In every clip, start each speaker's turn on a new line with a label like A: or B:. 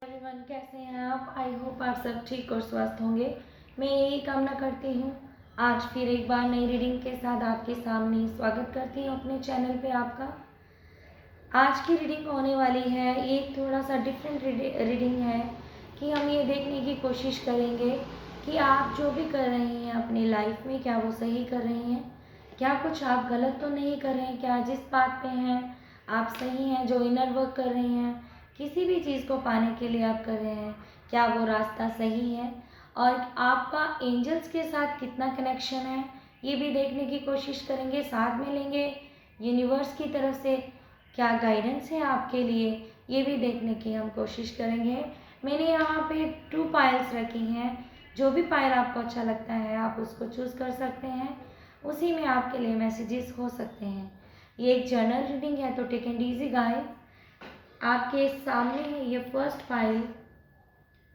A: Everyone, कैसे हैं आप? आई होप आप सब ठीक और स्वस्थ होंगे। मैं यही कामना करती हूँ। आज फिर एक बार नई रीडिंग के साथ आपके सामने स्वागत करती हूँ अपने चैनल पे आपका। आज की रीडिंग होने वाली है एक थोड़ा सा डिफरेंट रीडिंग है कि हम ये देखने की कोशिश करेंगे कि आप जो भी कर रहे हैं अपनी लाइफ में, क्या वो सही कर रहे हैं, क्या कुछ आप गलत तो नहीं कर रहे हैं, क्या जिस बात पे हैं आप सही हैं, जो इनर वर्क कर रहे हैं, किसी भी चीज़ को पाने के लिए आप कर रहे हैं, क्या वो रास्ता सही है, और आपका एंजल्स के साथ कितना कनेक्शन है ये भी देखने की कोशिश करेंगे। साथ में लेंगे यूनिवर्स की तरफ से क्या गाइडेंस है आपके लिए, ये भी देखने की हम कोशिश करेंगे। मैंने यहाँ पे 2 पायल्स रखी हैं। जो भी पायल आपको अच्छा लगता है आप उसको चूज़ कर सकते हैं, उसी में आपके लिए मैसेजेस हो सकते हैं। ये एक जर्नल रीडिंग है तो टेक एंड इजी गाइस। आपके सामने है ये फर्स्ट फाइल,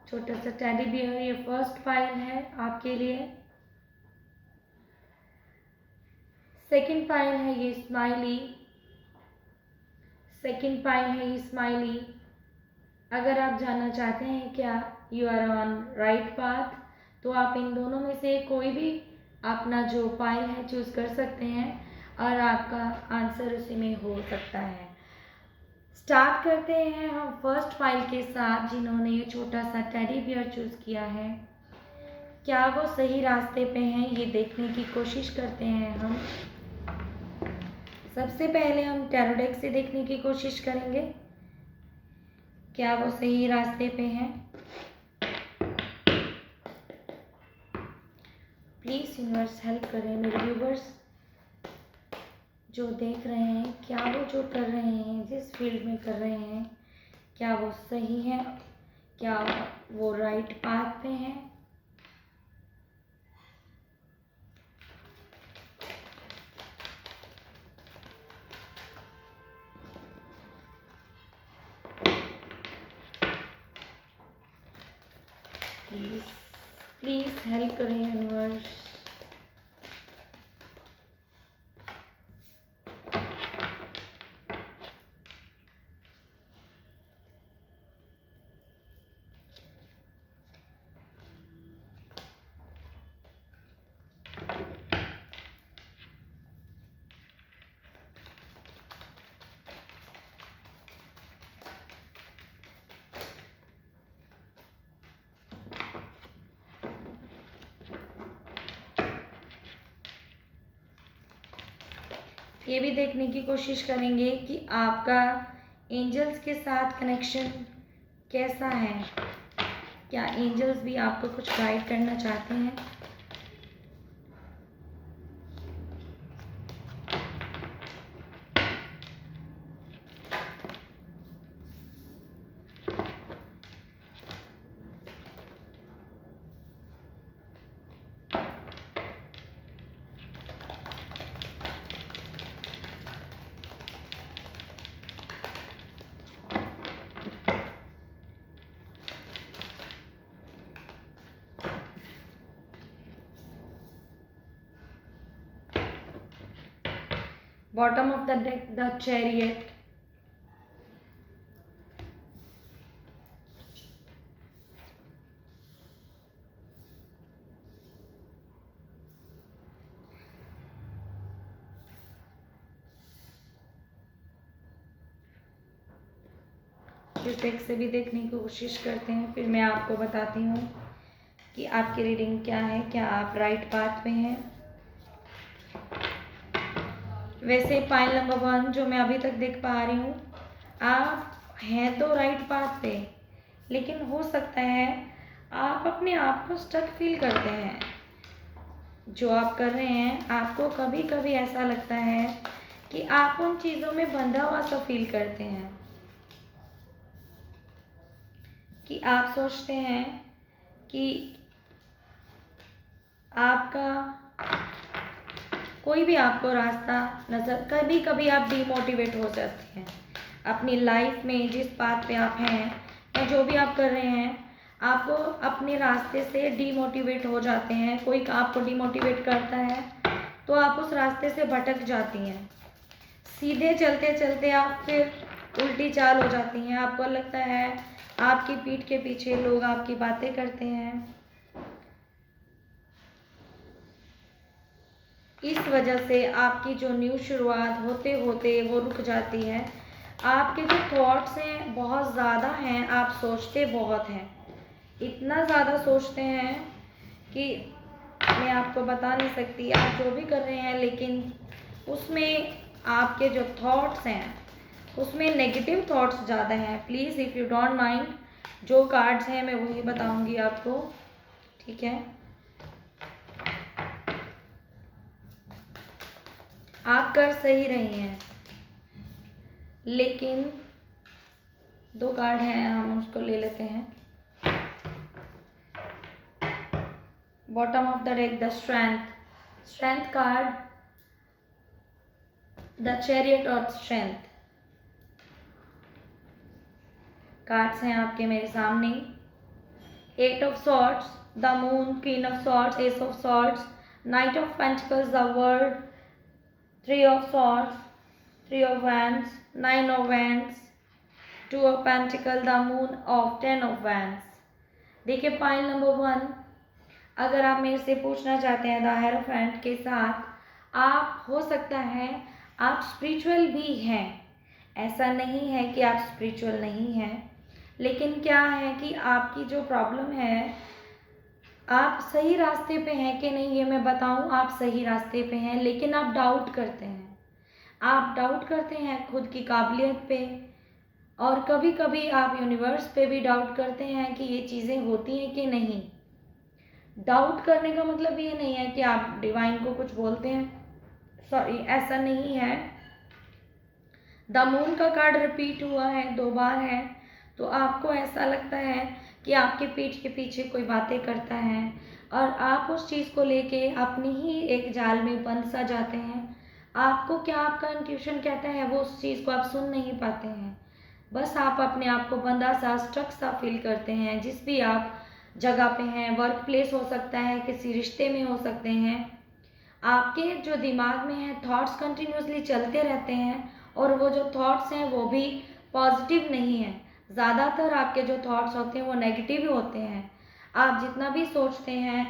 A: छोटा सा टेडी बियर। ये फर्स्ट फाइल है आपके लिए। सेकंड फाइल है ये स्माइली। सेकंड फाइल है ये स्माइली। अगर आप जानना चाहते हैं क्या you are on right path, तो आप इन दोनों में से कोई भी अपना जो फाइल है चूज़ कर सकते हैं और आपका आंसर उसी में हो सकता है। स्टार्ट करते हैं हम फर्स्ट फाइल के साथ, जिन्होंने ये छोटा सा टेडी बियर चूज़ किया है। क्या वो सही रास्ते पे हैं ये देखने की कोशिश करते हैं हम। सबसे पहले हम टैरो डेक से देखने की कोशिश करेंगे क्या वो सही रास्ते पे हैं। प्लीज़ यूनिवर्स हेल्प करें मेरे व्यूवर्स जो देख रहे हैं, क्या वो जो कर रहे हैं, जिस फील्ड में कर रहे हैं, क्या वो सही है, क्या वो राइट पाथ पे हैं। प्लीज़ हेल्प करें यूनिवर्स। ये भी देखने की कोशिश करेंगे कि आपका एंजल्स के साथ कनेक्शन कैसा है। क्या एंजल्स भी आपको कुछ गाइड करना चाहते हैं। Bottom of the deck, the Chariot. इस डेक से भी देखने की कोशिश करते हैं, फिर मैं आपको बताती हूँ कि आपकी रीडिंग क्या है, क्या आप राइट पाथ पे हैं। वैसे पाइल नंबर 1 जो मैं अभी तक देख पा रही हूँ, आप हैं तो राइट पाथ पे, लेकिन हो सकता है आप अपने आप को स्टक फील करते हैं। जो आप कर रहे हैं आपको कभी कभी ऐसा लगता है कि आप उन चीज़ों में बंधा हुआ सा फील करते हैं, कि आप सोचते हैं कि आपका कोई भी आपको रास्ता नज़र, कभी कभी आप डीमोटिवेट हो जाते हैं अपनी लाइफ में, जिस पाथ पे आप हैं या जो भी आप कर रहे हैं, आपको अपने रास्ते से डीमोटिवेट हो जाते हैं। कोई आपको डीमोटिवेट करता है तो आप उस रास्ते से भटक जाती हैं। सीधे चलते चलते आप फिर उल्टी चाल हो जाती हैं, आपको लगता है आपकी पीठ के पीछे लोग आपकी बातें करते हैं। इस वजह से आपकी जो न्यू शुरुआत होते होते वो रुक जाती है। आपके जो थॉट्स हैं बहुत ज़्यादा हैं, आप सोचते बहुत हैं, इतना ज़्यादा सोचते हैं कि मैं आपको बता नहीं सकती। आप जो भी कर रहे हैं लेकिन उसमें आपके जो थॉट्स हैं उसमें नेगेटिव थॉट्स ज़्यादा हैं। Please if you don't mind, जो कार्ड्स हैं मैं वही बताऊंगी आपको, ठीक है। आप कर सही रही हैं, लेकिन 2 कार्ड हैं, हम उसको ले लेते हैं। Bottom of the deck the strength card, the chariot और स्ट्रेंथ कार्ड्स हैं आपके मेरे सामने। 8 of swords, the moon, queen of swords, S of swords, night of pentacles, the world, 3 of swords, 3 of wands, 9 of wands, 2 of pentacle, the moon of 10 of wands. देखिए pile number 1, अगर आप मेरे से पूछना चाहते हैं द हेरोफेंट के साथ, आप हो सकता है आप स्पिरिचुअल भी हैं, ऐसा नहीं है कि आप स्पिरिचुअल नहीं हैं, लेकिन क्या है कि आपकी जो प्रॉब्लम है, आप सही रास्ते पे हैं कि नहीं ये मैं बताऊं। आप सही रास्ते पे हैं, लेकिन आप डाउट करते हैं, आप डाउट करते हैं खुद की काबिलियत पे, और कभी कभी आप यूनिवर्स पे भी डाउट करते हैं कि ये चीज़ें होती हैं कि नहीं। डाउट करने का मतलब ये नहीं है कि आप डिवाइन को कुछ बोलते हैं, सॉरी ऐसा नहीं है। द मून का कार्ड रिपीट हुआ है 2 बार है, तो आपको ऐसा लगता है कि आपके पीठ के पीछे कोई बातें करता है और आप उस चीज़ को लेके अपनी ही एक जाल में बंद सा जाते हैं। आपको क्या आपका इंट्यूशन कहता है वो उस चीज़ को आप सुन नहीं पाते हैं, बस आप अपने आप को बंधा सा स्ट्रक सा फील करते हैं। जिस भी आप जगह पे हैं, वर्क प्लेस हो सकता है, किसी रिश्ते में हो सकते हैं, आपके जो दिमाग में है थॉट्स कंटिन्यूसली चलते रहते हैं, और वो जो थॉट्स हैं वो भी पॉजिटिव नहीं है। ज़्यादातर आपके जो थॉट्स होते हैं वो नेगेटिव ही होते हैं। आप जितना भी सोचते हैं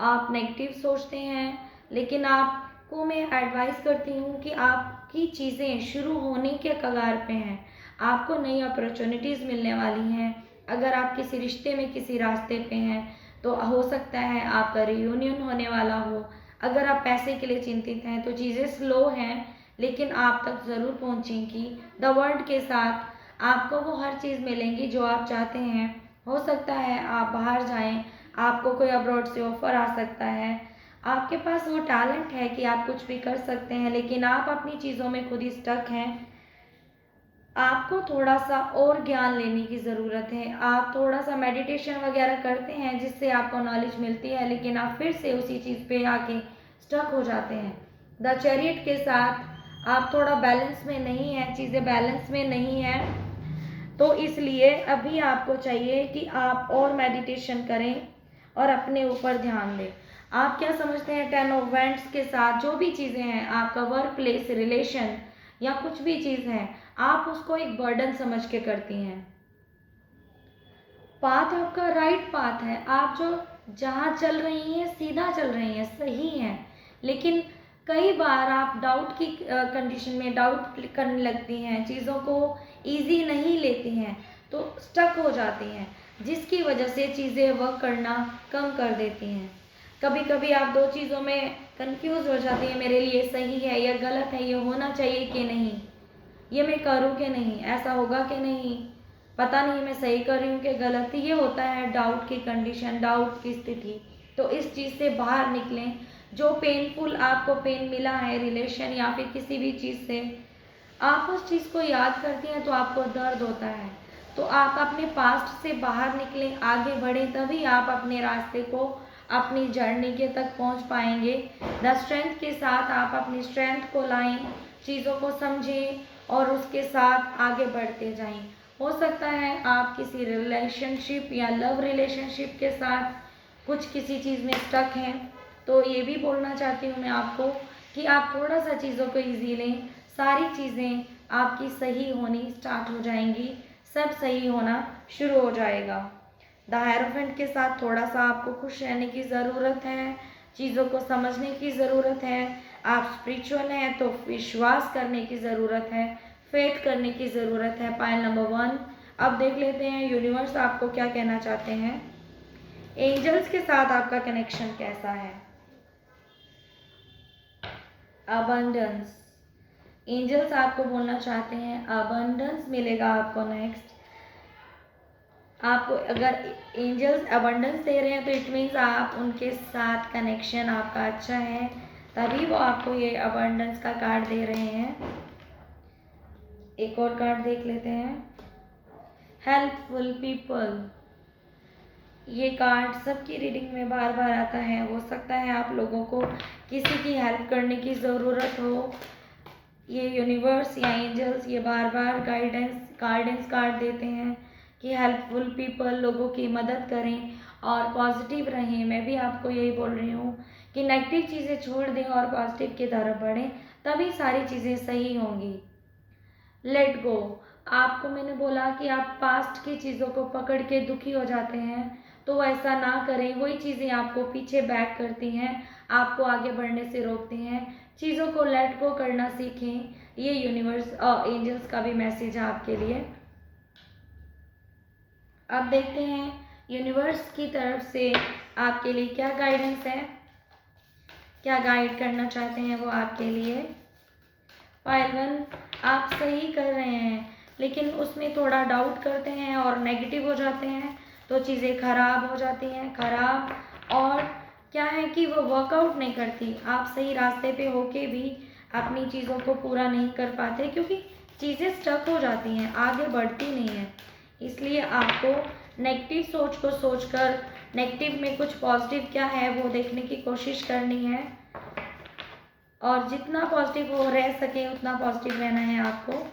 A: आप नेगेटिव सोचते हैं, लेकिन आपको मैं एडवाइस करती हूँ कि आपकी चीज़ें शुरू होने के कगार पे हैं, आपको नई अपॉर्चुनिटीज़ मिलने वाली हैं। अगर आप किसी रिश्ते में किसी रास्ते पे हैं तो हो सकता है आपका रियूनियन होने वाला हो। अगर आप पैसे के लिए चिंतित हैं तो चीज़ें स्लो हैं, लेकिन आप तक ज़रूर पहुंचेंगी। द वर्ल्ड के साथ आपको वो हर चीज़ मिलेंगी जो आप चाहते हैं। हो सकता है आप बाहर जाएं, आपको कोई अब्रॉड से ऑफ़र आ सकता है, आपके पास वो टैलेंट है कि आप कुछ भी कर सकते हैं, लेकिन आप अपनी चीज़ों में खुद ही स्टक हैं। आपको थोड़ा सा और ज्ञान लेने की ज़रूरत है। आप थोड़ा सा मेडिटेशन वगैरह करते हैं जिससे आपको नॉलेज मिलती है, लेकिन आप फिर से उसी चीज़ पे आके स्टक हो जाते हैं। द चैरियट के साथ आप थोड़ा बैलेंस में नहीं हैं, चीज़ें बैलेंस में नहीं हैं, तो इसलिए अभी आपको चाहिए कि आप और मेडिटेशन करें और अपने ऊपर ध्यान दें। आप क्या समझते हैं 10 ऑफ वैंड्स के साथ जो भी चीज़ें हैं, आपका वर्क प्लेस, रिलेशन या कुछ भी चीज़ है, आप उसको एक बर्डन समझ के करती हैं। पाथ आपका राइट पाथ है, आप जो जहाँ चल रही हैं सीधा चल रही हैं, सही हैं, लेकिन कई बार आप डाउट की कंडीशन में डाउट करने लगती हैं, चीज़ों को इजी नहीं लेती हैं, तो स्टक हो जाती हैं, जिसकी वजह से चीज़ें वर्क करना कम कर देती हैं। कभी कभी आप 2 चीज़ों में कंफ्यूज हो जाती हैं, मेरे लिए सही है या गलत है, ये होना चाहिए कि नहीं, ये मैं करूँ कि नहीं, ऐसा होगा कि नहीं, पता नहीं मैं सही कर रही हूँ कि गलत। ये होता है डाउट की कंडीशन, डाउट की स्थिति। तो इस चीज़ से बाहर निकलें। जो पेनफुल आपको पेन मिला है रिलेशन या फिर किसी भी चीज़ से, आप उस चीज़ को याद करती हैं तो आपको दर्द होता है, तो आप अपने पास्ट से बाहर निकलें, आगे बढ़ें, तभी आप अपने रास्ते को, अपनी जर्नी के तक पहुंच पाएंगे। द स्ट्रेंथ के साथ आप अपनी स्ट्रेंथ को लाएं, चीज़ों को समझें और उसके साथ आगे बढ़ते जाएं। हो सकता है आप किसी रिलेशनशिप या लव रिलेशनशिप के साथ कुछ किसी चीज़ में स्टक हैं, तो ये भी बोलना चाहती हूँ मैं आपको कि आप थोड़ा सा चीज़ों को ईजी लें। सारी चीज़ें आपकी सही होनी स्टार्ट हो जाएंगी, सब सही होना शुरू हो जाएगा। द हायरोफेंट के साथ थोड़ा सा आपको खुश रहने की ज़रूरत है, चीज़ों को समझने की ज़रूरत है। आप स्पिरिचुअल हैं तो विश्वास करने की ज़रूरत है, फेथ करने की ज़रूरत है। Pile number 1। अब देख लेते हैं यूनिवर्स आपको क्या कहना चाहते हैं। एंजल्स के साथ आपका कनेक्शन कैसा है। अबंडेंस, एंजल्स आपको बोलना चाहते हैं अबंडेंस मिलेगा आपको नेक्स्ट। आपको अगर एंजल्स अबंडेंस दे रहे हैं तो इट मीन्स आप उनके साथ कनेक्शन आपका अच्छा है, तभी वो आपको ये अबंडेंस का कार्ड दे रहे हैं। एक और कार्ड देख लेते हैं, हेल्पफुल पीपल। ये कार्ड सबकी रीडिंग में बार बार आता है। हो सकता है आप लोगों को किसी की हेल्प करने की ज़रूरत हो, ये यूनिवर्स या एंजल्स ये बार बार गाइडेंस कार्ड देते हैं कि हेल्पफुल पीपल, लोगों की मदद करें और पॉजिटिव रहें। मैं भी आपको यही बोल रही हूँ कि नेगेटिव चीज़ें छोड़ दें और पॉजिटिव की तरफ बढ़ें, तभी सारी चीज़ें सही होंगी। लेट गो, आपको मैंने बोला कि आप पास्ट की चीज़ों को पकड़ के दुखी हो जाते हैं, तो ऐसा ना करें। वही चीज़ें आपको पीछे बैक करती हैं, आपको आगे बढ़ने से रोकती हैं। चीज़ों को लेट गो करना सीखें। ये यूनिवर्स एंजल्स का भी मैसेज है आपके लिए। अब देखते हैं यूनिवर्स की तरफ से आपके लिए क्या गाइडेंस है, क्या गाइड करना चाहते हैं वो आपके लिए। पाइल 1, आप सही कर रहे हैं लेकिन उसमें थोड़ा डाउट करते हैं और नेगेटिव हो जाते हैं तो चीज़ें खराब हो जाती हैं, खराब। और क्या है कि वो वर्कआउट नहीं करती, आप सही रास्ते पे होके भी अपनी चीज़ों को पूरा नहीं कर पाते क्योंकि चीज़ें स्टक हो जाती हैं, आगे बढ़ती नहीं हैं। इसलिए आपको नेगेटिव सोच को सोचकर नेगेटिव में कुछ पॉजिटिव क्या है वो देखने की कोशिश करनी है, और जितना पॉजिटिव वो रह सके उतना पॉजिटिव रहना है आपको।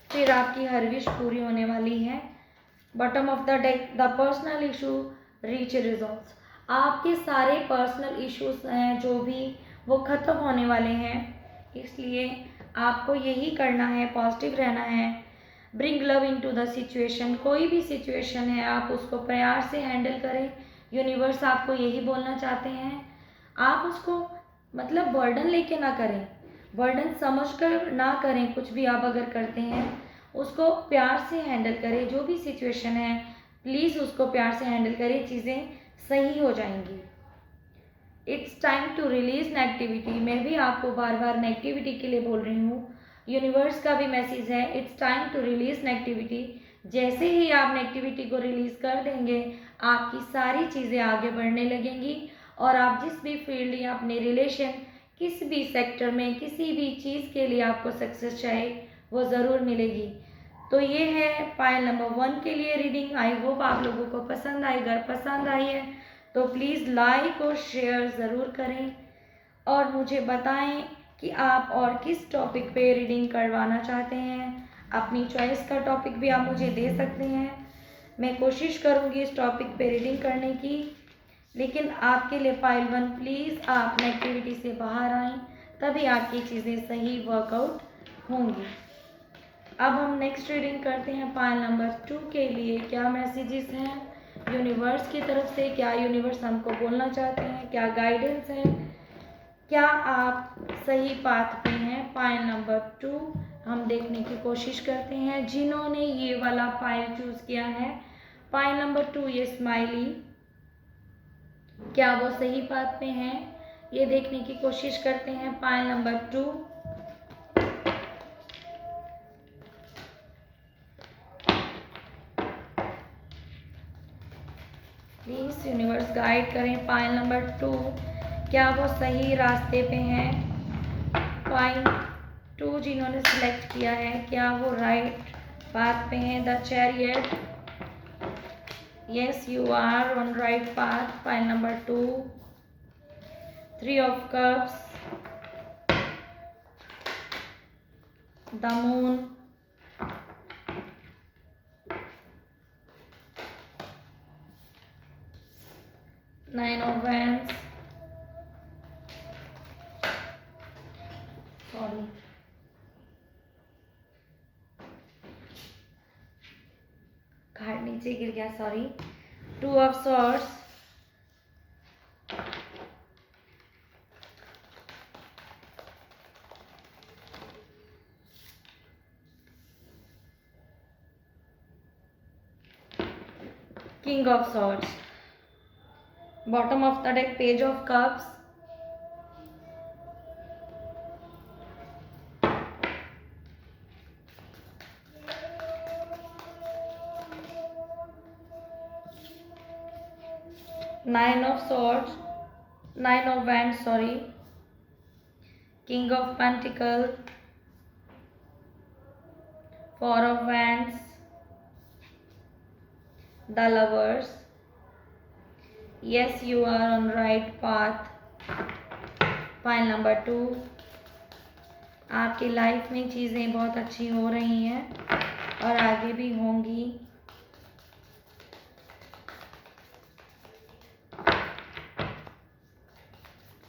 A: फिर आपकी हर विश पूरी होने वाली है। Bottom of the deck, the personal issue reach resolves. आपके सारे पर्सनल इश्यूज हैं जो भी वो ख़त्म होने वाले हैं, इसलिए आपको यही करना है, पॉजिटिव रहना है। Bring love into the situation, कोई भी सिचुएशन है आप उसको प्यार से हैंडल करें। यूनिवर्स आपको यही बोलना चाहते हैं, आप उसको मतलब बर्डन लेके ना करें, बर्डन समझकर ना करें। कुछ भी आप अगर करते हैं उसको प्यार से हैंडल करें, जो भी सिचुएशन है प्लीज़ उसको प्यार से हैंडल करें, चीज़ें सही हो जाएंगी। It's time to release negativity, मैं भी आपको बार बार नेगेटिविटी के लिए बोल रही हूँ। यूनिवर्स का भी मैसेज है, it's time to release negativity. जैसे ही आप नेगेटिविटी को रिलीज़ कर देंगे आपकी सारी चीज़ें आगे बढ़ने लगेंगी और आप जिस भी फील्ड या अपने रिलेशन किसी भी सेक्टर में किसी भी चीज़ के लिए आपको सक्सेस चाहे वो ज़रूर मिलेगी। तो ये है पाइल नंबर 1 के लिए रीडिंग। आई होप आप लोगों को पसंद आई। अगर पसंद आई है तो प्लीज़ लाइक और शेयर ज़रूर करें और मुझे बताएं कि आप और किस टॉपिक पे रीडिंग करवाना चाहते हैं। अपनी चॉइस का टॉपिक भी आप मुझे दे सकते हैं, मैं कोशिश करूँगी इस टॉपिक पे रीडिंग करने की। लेकिन आपके लिए पाइल 1 प्लीज़ आप नेगेटिविटी से बाहर आएँ, तभी आपकी चीज़ें सही वर्कआउट होंगी। अब हम नेक्स्ट रीडिंग करते हैं पाइल नंबर 2 के लिए। क्या मैसेजेस हैं यूनिवर्स की तरफ से, क्या यूनिवर्स हमको बोलना चाहते हैं, क्या गाइडेंस है, क्या आप सही पाथ पे हैं। पाइल नंबर 2 हम देखने की कोशिश करते हैं। जिन्होंने ये वाला पाइल चूज़ किया है पाइल नंबर 2, ये स्माइली, क्या वो सही पाथ पे हैं, ये देखने की कोशिश करते हैं। Pile number 2, please universe guide करें। पाइल नंबर 2, क्या वो सही रास्ते पे हैं। पाइल 2 जिन्होंने सिलेक्ट किया है क्या वो राइट पाथ पे हैं। The chariot, yes you are on right path. Pile number 2, 3 of cups, the moon, 9 of wands, sorry, card नीचे गिर गया, sorry. 2 of swords, king of swords, bottom of the deck page of cups, nine of swords, nine of wands, sorry, king of pentacle, 4 of wands, the lovers. Yes, you are on right path. Pile number 2, आपकी life में चीज़ें बहुत अच्छी हो रही हैं और आगे भी होंगी।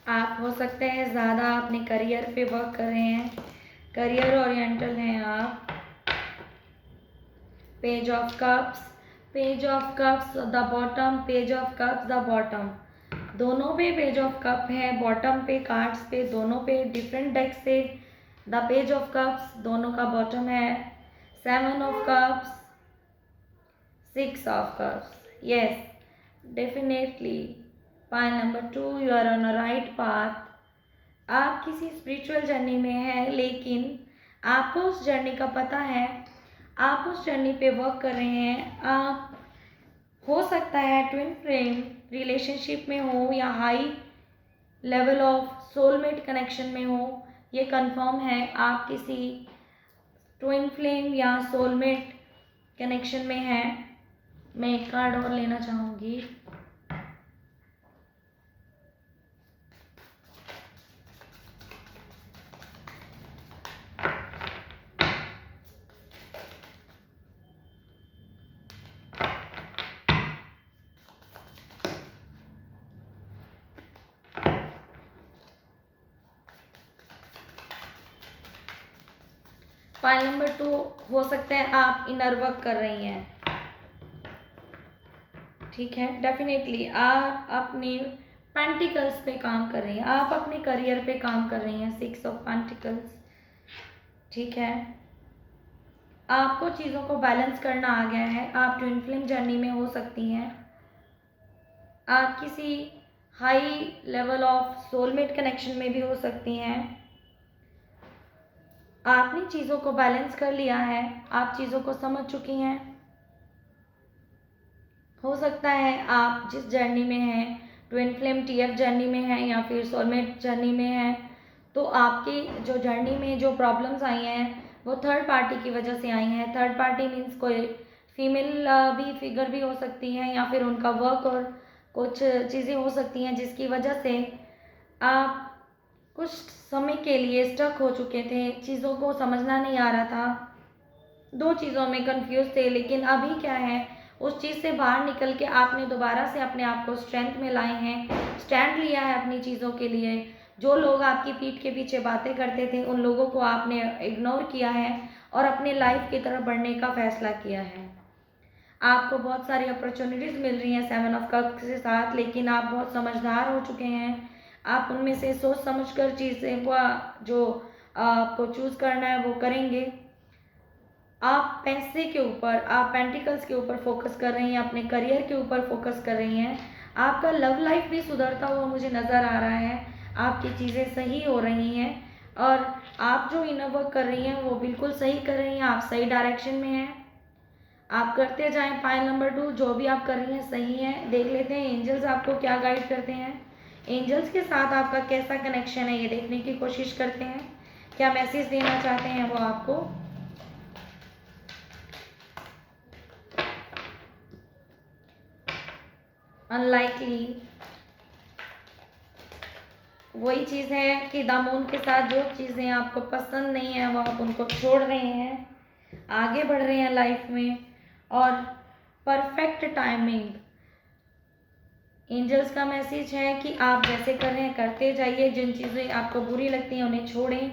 A: आप हो सकते हैं ज़्यादा अपने करियर पे वर्क कर रहे हैं, करियर ओरिएंटल हैं आप। Page of cups, page of cups the bottom, page of cups the bottom, दोनों पे पेज ऑफ कप है, बॉटम पे कार्ड्स पे दोनों पे डिफरेंट डेक से द पेज ऑफ कप्स दोनों का बॉटम है। 7 of cups, 6 of cups, yes definitely pile number 2, you are on a right path. आप किसी स्पिरिचुअल जर्नी में हैं, लेकिन आपको उस जर्नी का पता है, आप उस जर्नी पे वर्क कर रहे हैं। आप हो सकता है ट्विन फ्लेम रिलेशनशिप में हो या high level of soulmate connection में हो, ये कंफर्म है। आप किसी ट्विन फ्लेम या सोलमेट कनेक्शन में हैं। मैं एक कार्ड और लेना चाहूँगी। फाइल नंबर 2, हो सकता है आप इनर वर्क कर रही हैं, ठीक है। डेफिनेटली आप अपने पेंटिकल्स पे काम कर रही हैं, आप अपने करियर पे काम कर रही हैं। 6 ऑफ पेंटिकल्स, ठीक है। आपको चीज़ों को बैलेंस करना आ गया है। आप ट्विन फ्लेम जर्नी में हो सकती हैं, आप किसी high level of soulmate connection में भी हो सकती हैं। आपने चीज़ों को बैलेंस कर लिया है, आप चीज़ों को समझ चुकी हैं। हो सकता है आप जिस जर्नी में हैं, ट्विन फ्लेम टीएफ जर्नी में हैं या फिर सोलमेट जर्नी में हैं, तो आपकी जो जर्नी में जो प्रॉब्लम्स आई हैं वो थर्ड पार्टी की वजह से आई हैं। थर्ड पार्टी मीन्स कोई फीमेल भी फिगर भी हो सकती है या फिर उनका वर्क और कुछ चीज़ें हो सकती हैं जिसकी वजह से आप कुछ समय के लिए स्टक हो चुके थे, चीज़ों को समझना नहीं आ रहा था, दो चीज़ों में कंफ्यूज थे। लेकिन अभी क्या है, उस चीज़ से बाहर निकल के आपने दोबारा से अपने आप को स्ट्रेंथ में लाए हैं, स्टैंड लिया है अपनी चीज़ों के लिए। जो लोग आपकी पीठ के पीछे बातें करते थे उन लोगों को आपने इग्नोर किया है और अपने लाइफ की तरफ बढ़ने का फैसला किया है। आपको बहुत सारी अपॉर्चुनिटीज़ मिल रही हैं 7 ऑफ कप्स के साथ, लेकिन आप बहुत समझदार हो चुके हैं। आप उनमें से सोच समझकर चीज़ें को जो आपको चूज़ करना है वो करेंगे। आप पैसे के ऊपर, आप पेंटिकल्स के ऊपर फोकस कर रही हैं, अपने करियर के ऊपर फोकस कर रही हैं। आपका लव लाइफ भी सुधरता हुआ मुझे नज़र आ रहा है, आपकी चीज़ें सही हो रही हैं और आप जो इनर वर्क कर रही हैं वो बिल्कुल सही कर रही हैं, आप सही डायरेक्शन में हैं। आप करते जाएं। पाइल नंबर 2, जो भी आप कर रही हैं सही है। देख लेते हैं एंजल्स आपको क्या गाइड करते हैं। एंजल्स के साथ आपका कैसा कनेक्शन है ये देखने की कोशिश करते हैं, क्या मैसेज देना चाहते हैं वो आपको। अनलाइकली वही चीज़ है कि द मून के साथ जो चीज़ें आपको पसंद नहीं है वो आप उनको छोड़ रहे हैं, आगे बढ़ रहे हैं लाइफ में। और परफेक्ट टाइमिंग, एंजल्स का मैसेज है कि आप जैसे कर रहे हैं करते जाइए, जिन चीज़ें आपको बुरी लगती हैं उन्हें छोड़ें।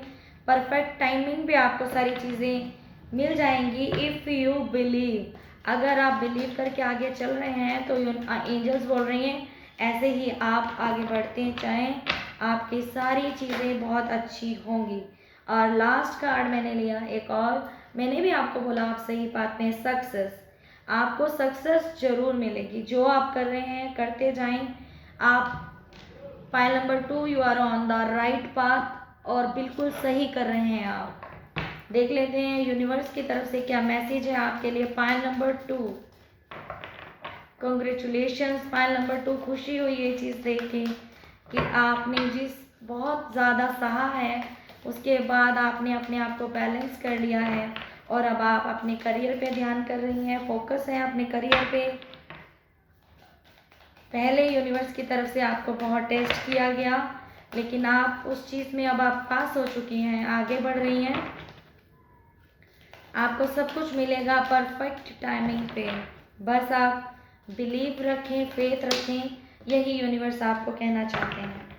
A: परफेक्ट टाइमिंग पे आपको सारी चीज़ें मिल जाएंगी इफ़ यू बिलीव। अगर आप बिलीव करके आगे चल रहे हैं तो एंजल्स बोल रही हैं ऐसे ही आप आगे बढ़ते जाएं, आपकी सारी चीज़ें बहुत अच्छी होंगी। और लास्ट कार्ड मैंने लिया एक और, मैंने भी आपको बोला आप सही बात में, सक्सेस। आपको सक्सेस जरूर मिलेगी, जो आप कर रहे हैं करते जाएं। आप pile number 2, you are on the right path और बिल्कुल सही कर रहे हैं आप। देख लेते हैं यूनिवर्स की तरफ से क्या मैसेज है आपके लिए। Pile number 2, congratulations. Pile number 2, खुशी हुई ये चीज़ देख के कि आपने जिस बहुत ज़्यादा सहा है उसके बाद आपने अपने आप को बैलेंस कर लिया है और अब आप अपने करियर पे ध्यान कर रही हैं, फोकस है अपने करियर पे। पहले यूनिवर्स की तरफ से आपको बहुत टेस्ट किया गया, लेकिन आप उस चीज़ में अब आप पास हो चुकी हैं, आगे बढ़ रही हैं। आपको सब कुछ मिलेगा परफेक्ट टाइमिंग पे, बस आप बिलीव रखें, फेथ रखें, यही यूनिवर्स आपको कहना चाहते हैं।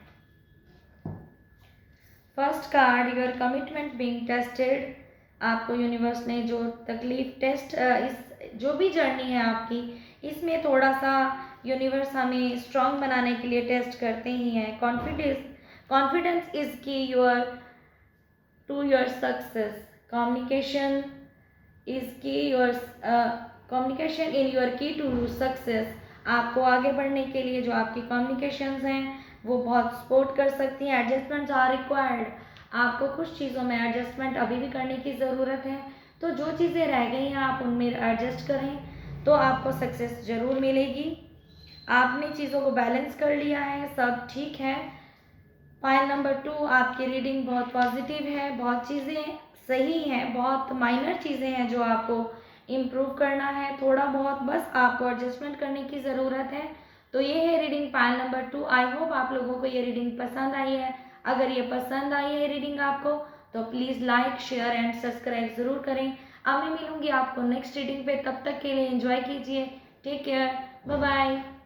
A: First card, your commitment being tested. आपको यूनिवर्स ने जो तकलीफ टेस्ट, इस जो भी जर्नी है आपकी, इसमें थोड़ा सा यूनिवर्स हमें स्ट्रांग बनाने के लिए टेस्ट करते ही हैं। Confidence is key your to your success. Communication is key your communication in your key to success. आपको आगे बढ़ने के लिए जो आपकी कम्युनिकेशंस हैं वो बहुत सपोर्ट कर सकती हैं। Adjustments are required. आपको कुछ चीज़ों में एडजस्टमेंट अभी भी करने की ज़रूरत है, तो जो चीज़ें रह गई हैं आप उनमें एडजस्ट करें तो आपको सक्सेस ज़रूर मिलेगी। आपने चीज़ों को बैलेंस कर लिया है, सब ठीक है। पाइल नंबर 2, आपकी रीडिंग बहुत पॉजिटिव है, बहुत चीज़ें सही हैं, बहुत माइनर चीज़ें हैं जो आपको इम्प्रूव करना है, थोड़ा बहुत बस आपको एडजस्टमेंट करने की ज़रूरत है। तो ये है reading pile number 2। I hope आप लोगों को ये रीडिंग पसंद आई है। अगर ये पसंद आई है रीडिंग आपको तो please like, share and subscribe ज़रूर करें। अब मैं मिलूँगी आपको नेक्स्ट रीडिंग पे, तब तक के लिए एंजॉय कीजिए। Take care, bye bye.